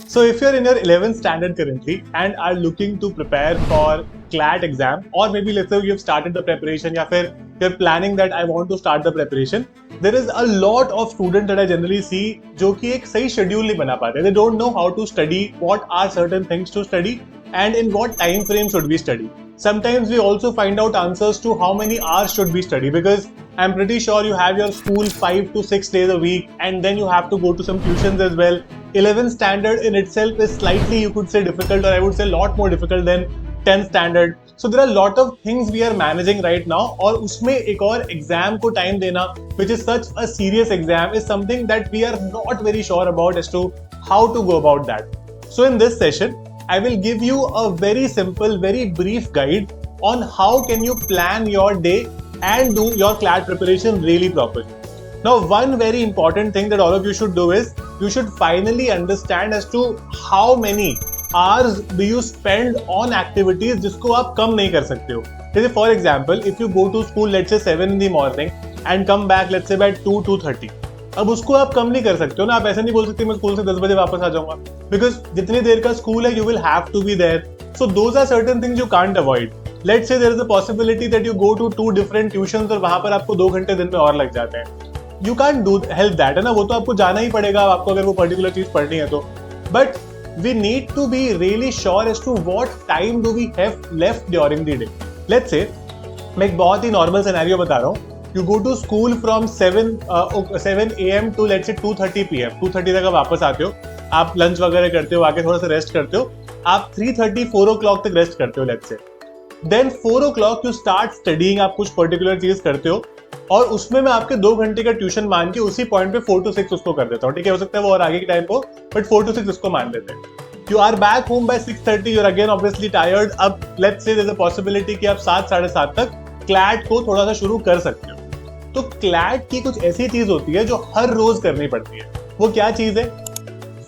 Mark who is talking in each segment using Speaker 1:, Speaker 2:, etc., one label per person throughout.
Speaker 1: So if you're in your 11th standard currently and are looking to prepare for CLAT exam, or maybe let's say you've started the preparation, या फिर you're planning that I want to start the preparation, there is a lot of students that I generally see जो कि एक सही schedule नहीं बना पाते. They don't know how to study, what are certain things to study, and in what time frame should we study. Sometimes we also find out answers to how many hours should we study, because I'm pretty sure you have your school 5 to 6 days a week, and then you have to go to some tuitions as well. 11th standard in itself is slightly, you could say, difficult, or I would say a lot more difficult than 10th standard. So there are a lot of things we are managing right now, और उसमें एक और exam को time देना, which is such a serious exam, is something that we are not very sure about as to how to go about that. So in this session, I will give you a very simple, very brief guide on how can you plan your day and do your CLAT preparation really properly. Now, one very important thing that all of you should do is you should finally understand as to how many hours do you spend on activities जिसको आप कम नहीं कर सकते हो. जैसे for example, if you go to school let's say 7 in the morning and come back let's say by 2:30. अब उसको आप कम नहीं कर सकते हो ना. आप ऐसे नहीं बोल सकते मैं स्कूल से 10 बजे वापस आ जाऊंगा, बिकॉज जितनी देर का स्कूल है you will have to be there. So those are certain things you can't avoid. Let's say there is a possibility that you go to 2 different tuitions और वहां पर आपको 2 घंटे दिन में और लग जाते हैं. You can't do help that, है ना. वो तो आपको जाना ही पड़ेगा आपको अगर वो पर्टिकुलर चीज पढ़नी है तो. But we need to be really sure as to what time do we have left during the day. Let's say मैं एक बहुत ही नॉर्मल सिनेरियो बता रहा हूँ. You go to school from 7 AM to let's say 2:30 PM. 2:30 तक आप वापस आते हो, आप लंच वगैरह करते हो, आके थोड़ा सा रेस्ट करते हो, आप 3:30 4 o'clock तक रेस्ट करते हो let's say. Then 4 o'clock you start studying, आप कुछ पर्टिकुलर चीज करते हो और उसमें मैं आपके 2 घंटे का ट्यूशन मान के उसी पॉइंट पे 4 to 6 उसको कर देता हूँ. ठीक है, हो सकता है वो और आगे के टाइम को, बट 4 to 6 उसको मान लेते हैं. You are back home by 6:30. You're again obviously tired. अब let's say there's a possibility कि आप 7 साढ़े 7 तक CLAT को थोड़ा सा शुरू कर सकते हो. तो CLAT की कुछ ऐसी चीज होती है जो हर रोज करनी पड़ती है. वो क्या चीज है?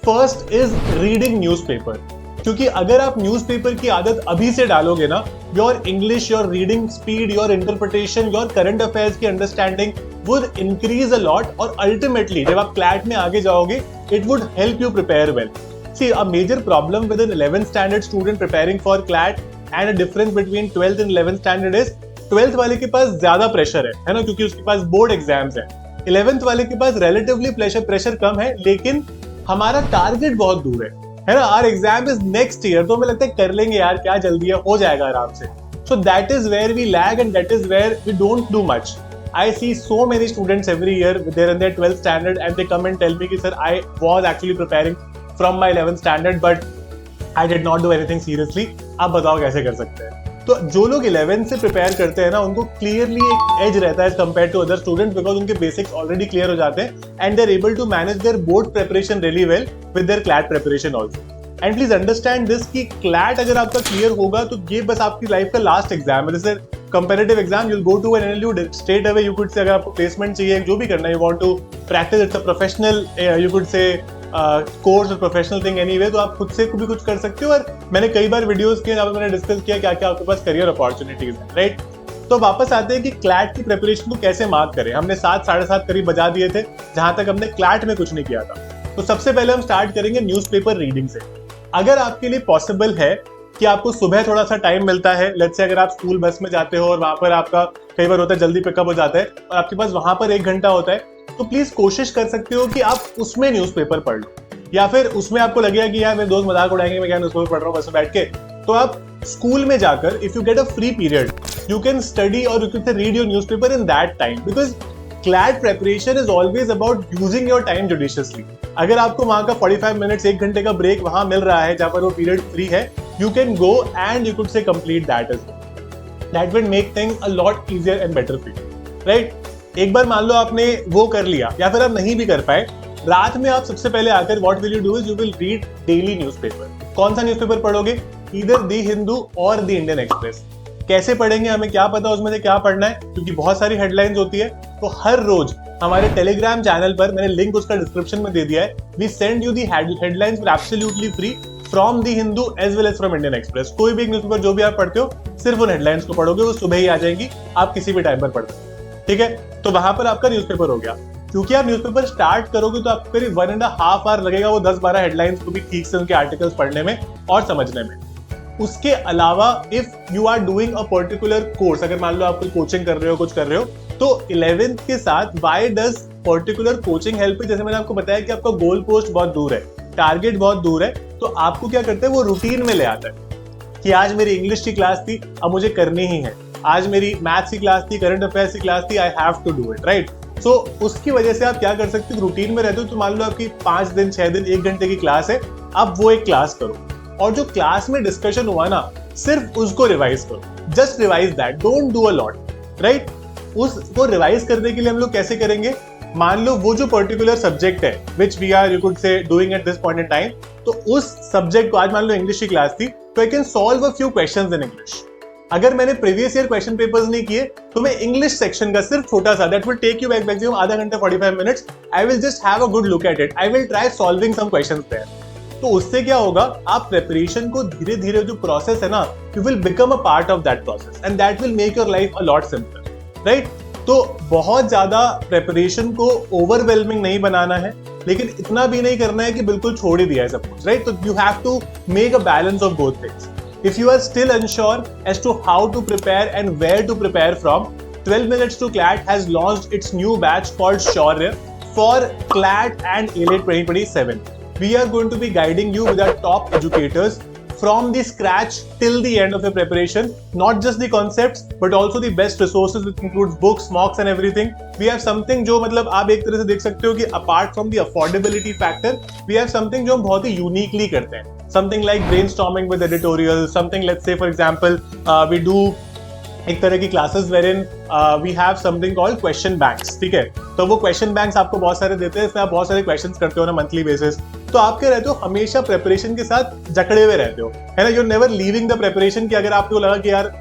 Speaker 1: First is reading newspaper. क्योंकि अगर आप न्यूज़पेपर की आदत अभी से डालोगे ना, your English, your reading speed, your interpretation, your current affairs की understanding would increase a lot, और अल्टीमेटली जब आप CLAT में आगे जाओगे it would help you prepare well. See, a major problem with an 11th standard student preparing for CLAT and a difference between 12th and 11th standard is 12th वाले के पास ज्यादा pressure है ना, क्योंकि उसके पास बोर्ड एग्जाम्स है. 11th वाले के पास रिलेटिवली प्रेशर कम है, लेकिन हमारा टारगेट बहुत दूर है ना. Our exam is next year, तो हमें लगता है कर लेंगे यार, क्या जल्दी है, हो जाएगा आराम से. So that is where we lag and that is where we don't do much. I see so many students every year they're in their 12th standard and they come and tell me कि sir I was actually preparing from my 11th standard but I did not do anything seriously. आप बताओ कैसे कर सकते हैं. तो जो लोग 11th से प्रिपेयर करते हैं ना, उनको क्लियरली एक एज रहता है compare to other students, because उनके बेसिक्स ऑलरेडी क्लियर हो जाते हैं and they are able to manage their board preparation really well with their CLAT preparation also. And please understand this कि CLAT अगर आपका क्लियर होगा तो ये बस आपकी लाइफ का लास्ट एग्जाम है. जैसे comparative exam you go to an NLU straight away, you could say अगर आपको प्लेसमेंट चाहिए, जो भी करना है, you want to practice, it's a professional you could say course और प्रोफेशनल थिंग एनीवे, तो आप खुद से भी कुछ कर सकते हो. और मैंने कई बार वीडियोस किए जहाँ पर मैंने डिस्कस किया क्या क्या आपके पास करियर अपॉर्चुनिटीज है, राइट. तो वापस आते हैं कि CLAT की प्रिपरेशन को कैसे मार्क करें. हमने 7 साढ़े 7 करीब बजा दिए थे जहां तक हमने CLAT में कुछ नहीं किया था. तो सबसे पहले हम स्टार्ट करेंगे न्यूज़पेपर रीडिंग से. अगर आपके लिए पॉसिबल है कि आपको सुबह थोड़ा सा टाइम मिलता है, लेट्स से अगर आप स्कूल बस में जाते हो और वहां पर आपका कई बार होता है जल्दी पिकअप हो जाता है और आपके पास वहां पर 1 घंटा होता है, तो प्लीज कोशिश कर सकते हो कि आप उसमें न्यूज़पेपर पढ़ लो. या फिर उसमें आपको लगेगा कि यार मेरे दोस्त मजाक उड़ाएंगे, मैं क्या न्यूज़पेपर पढ़ रहा हूँ बस में बैठ के, तो आप स्कूल में जाकर if you get a free period you can study और you can read your newspaper in that time, because CLAT preparation is always about using your time judiciously. अगर आपको वहां का 45 मिनट्स 1 घंटे का ब्रेक वहां मिल रहा है जहां पर वो पीरियड फ्री है, you can go and you could say complete that as well. That will make things a lot easier and better for you, right? एक बार मान लो आपने वो कर लिया या फिर आप नहीं भी कर पाए, रात में आप सबसे पहले आकर what will you do is you will read daily newspaper. कौन सा न्यूज़पेपर पढ़ोगे? Either The Hindu और The Indian Express. कैसे पढ़ेंगे, हमें क्या पता उसमें से क्या पढ़ना है, क्योंकि बहुत सारी हेडलाइंस होती है. तो हर रोज हमारे टेलीग्राम चैनल पर, मैंने लिंक उसका डिस्क्रिप्शन में दे दिया है, we send you the headlines for absolutely free from the Hindu as well as from Indian Express. कोई भी एक न्यूज़पेपर जो भी आप पढ़ते हो, सिर्फ उन हेडलाइंस को पढ़ोगे, वो सुबह ही आ जाएंगी, आप किसी भी टाइम पर पढ़ सकते हो. ठीक है, तो वहां पर आपका न्यूज़पेपर हो गया. क्योंकि आप न्यूज़पेपर स्टार्ट करोगे तो आपको करीब 1.5 आवर लगेगा वो 10-12 हेडलाइंस को भी ठीक से उनके आर्टिकल्स पढ़ने में और समझने में। उसके अलावा if you are doing a particular course, अगर मान लो आप कोई कोचिंग कर रहे हो, कुछ कर रहे हो, तो 11th के साथ why does particular coaching help? जैसे मैंने आपको बताया कि आपका गोल पोस्ट बहुत दूर है, टारगेट बहुत दूर है, तो आपको क्या करता है, वो रूटीन में ले आता है कि आज मेरी इंग्लिश की क्लास थी, अब मुझे करनी ही है, आज मेरी मैथ्स की क्लास थी, करंट अफेयर्स की क्लास थी, I have to do it, right? So उसकी वजह से आप क्या कर सकते हो, रूटीन में रहते हो, तो मान लो आपकी 5 दिन 6 दिन 1 घंटे की क्लास है, अब वो एक क्लास करो और जो क्लास में डिस्कशन हुआ ना, सिर्फ उसको रिवाइज करो, just revise that, don't do a lot, right? उसको रिवाइज करने के लिए हम लोग कैसे करेंगे, मान लो वो जो पर्टिकुलर सब्जेक्ट है which we are you could say doing at this point in time, तो उस सब्जेक्ट को, आज मान लो इंग्लिश की क्लास थी, तो I can solve a few questions in English. अगर मैंने प्रीवियस ईयर क्वेश्चन पेपर्स नहीं किए तो मैं इंग्लिश सेक्शन का सिर्फ छोटा सा, that will take you back maximum आधा घंटा 45 minutes, I will just have a good look at it, I will try solving some questions there. तो उससे क्या होगा, आप प्रिपरेशन को धीरे धीरे जो प्रोसेस है ना, you will become a part of that process and that will make your life a lot simple, right? तो बहुत ज्यादा प्रिपरेशन को ओवरवेलमिंग नहीं बनाना है, लेकिन इतना भी नहीं करना है कि बिल्कुल छोड़ ही दिया है सब कुछ, राइट? तो you have to make a balance of both things. If you are still unsure as to how to prepare and where to prepare from, 12 Minutes to CLAT has launched its new batch called Shaurya for CLAT and A-Late 2027. We are going to be guiding you with our top educators from the scratch till the end of the preparation, not just the concepts but also the best resources which includes books, mocks and everything. We have something जो मतलब आप एक तरह से देख सकते हो कि apart from the affordability factor, we have something जो हम बहुत ही uniquely करते हैं. Something like brainstorming with editorials, something, let's say for example, we do एक तरह की classes wherein we have something called question banks, ठीक है? तो वो question banks आपको बहुत सारे देते हैं, इसमें आप बहुत सारे questions करते हो ना मंथली बेसिस, तो आप क्या रहते हो, हमेशा प्रेपरेशन के साथ जकड़े हुए रहते हो, है ना? you're never leaving the preparation, कि अगर आपको लगा कि यार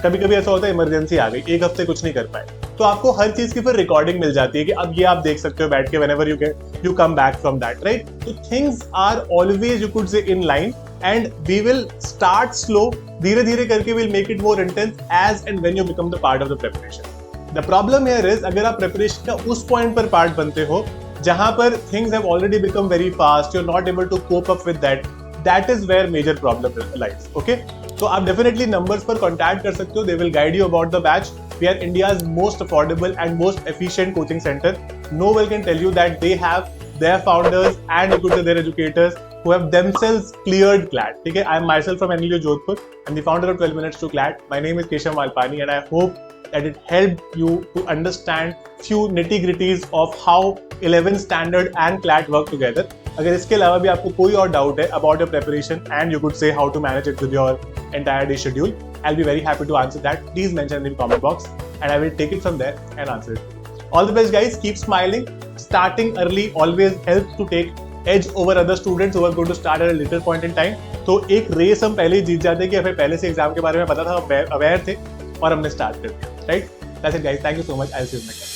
Speaker 1: कभी कभी ऐसा होता है इमरजेंसी आ गई, एक हफ्ते कुछ नहीं कर पाए, तो आपको हर चीज की फिर रिकॉर्डिंग मिल जाती है कि अब ये आप देख सकते हो बैठ के whenever you come back from that, right? So things are always, you could say, in line and we will start slow, धीरे धीरे करके we'll make it more intense as and when you become the part of the preparation. The problem here is, अगर आप preparation का उस point पर part बनते हो जहां पर things have already become very fast, you're not able to cope up with that is where major problem lies, okay? तो आप definitely numbers पर contact कर सकते हो, they will guide you about the batch. We are India's most affordable and most efficient coaching center. No one can tell you that they have their founders and you could say their educators who have themselves cleared CLAT. Okay, I am myself from NLU Jodhpur. I'm the founder of 12 Minutes to CLAT. My name is Keshav Malpani and I hope that it helped you to understand few nitty-gritties of how 11th standard and CLAT work together. अगर इसके अलावा भी आपको कोई और doubt है about your preparation and you could say how to manage it with your entire day schedule, I'll be very happy to answer that. Please mention in the comment box and I will take it from there and answer it. All the best guys, keep smiling. Starting early always helps to take edge over other students who are going to start at a later point in time. तो एक race हम पहले ही जीत जाते हैं कि हमें पहले से एग्जाम के बारे में पता था, अवेयर थे और हमने स्टार्ट कर दिया, right? That's it guys, thank you so much, I'll see you next time.